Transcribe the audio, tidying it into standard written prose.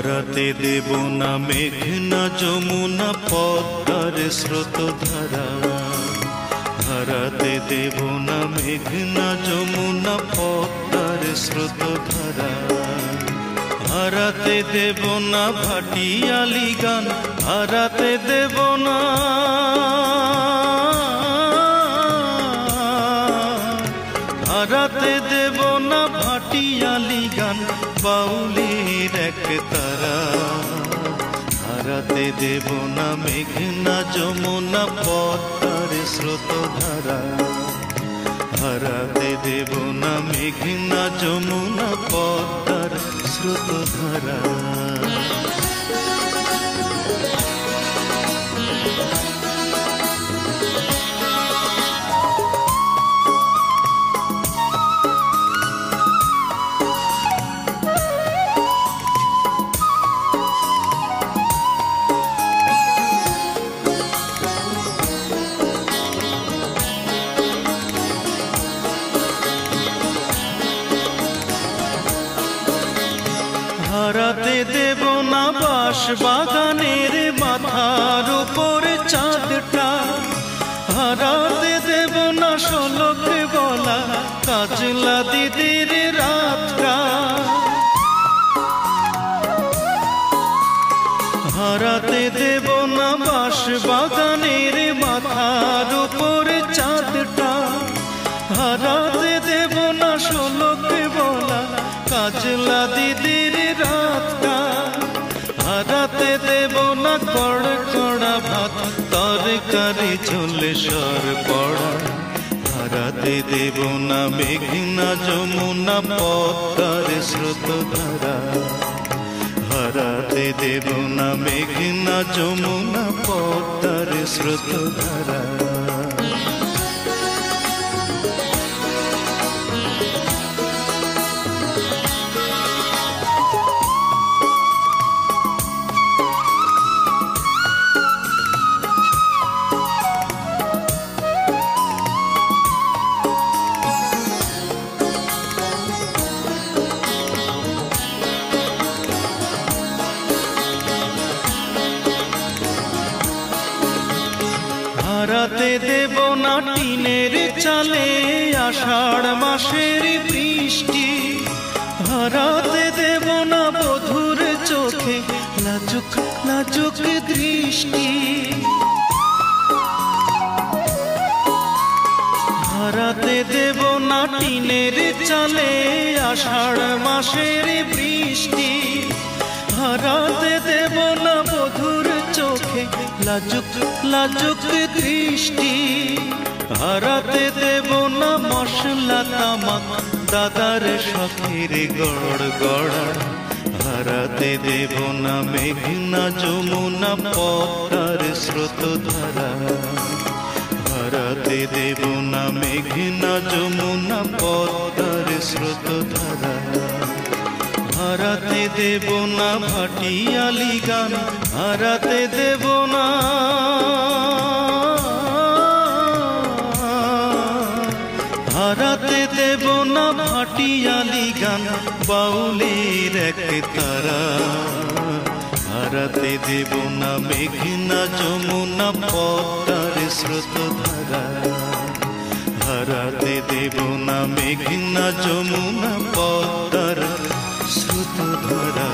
হারাতে দেব না মেঘনা যমুনা পদ্মার স্রোতধারা, হারাতে দেব না মেঘনা যমুনা পদ্মার স্রোতধারা, হারাতে দেব না ভাটিয়ালি গান, হারাতে দেব না, হারাতে দেব না ভাটিয়ালি গান বাউলির এক তারা, হারাতে দেব না মেঘনা যমুনা পদ্মার স্রোতধারা, হারাতে দেব না মেঘনা যমুনা পদ্মার স্রোতধারা। হারাতে দেব না বাঁশ বাগানের মাথার উপর চাঁদটা, হারাতে দেব না শোলক বলা কাজলা দিদির রাতটা, হারাতে দেব না বাঁশ বাগানের মাথার উপর চাঁদটা, হারাতে দেব না শোলক বলা কাজলা দিদির রাতটা, হারাতে দেব না কড়কড়া ভাত তরকারি ঝোলে সর পড়া, হারাতে দেব না মেঘনা যমুনা পদ্মার স্রোতধারা, হারাতে দেব না মেঘনা যমুনা পদ্মার স্রোতধারা। হারাতে দেব না টিনের চালে আষাঢ় মাসের বৃষ্টি, হারাতে দেব না বধুর চোখে লাজুক লাজুক দৃষ্টি, হারাতে দেব না টিনের চালে আষাঢ় মাসের বৃষ্টি, হারাতে দেব না বধুর চোখে লাজুক লাজুক দৃষ্টি, হারাতে দেব না মশলা তামাক দাদার শখের গড় গড়া, হারাতে দেব না মেঘনা যমুনা পদ্মার স্রোতধারা, হারাতে দেব না মেঘনা যমুনা পদ্মার স্রোতধারা, হারাতে দেব না ভাটিয়ালি গান, হারাতে দেব না, হারাতে দেব না ভাটিয়ালি গান বাউলির এক তারা, হারাতে দেব না মেঘনা যমুনা পদ্মার স্রোতধারা, হারাতে দেব না মেঘনা যমুনা পদ্মার স্রোতধারা।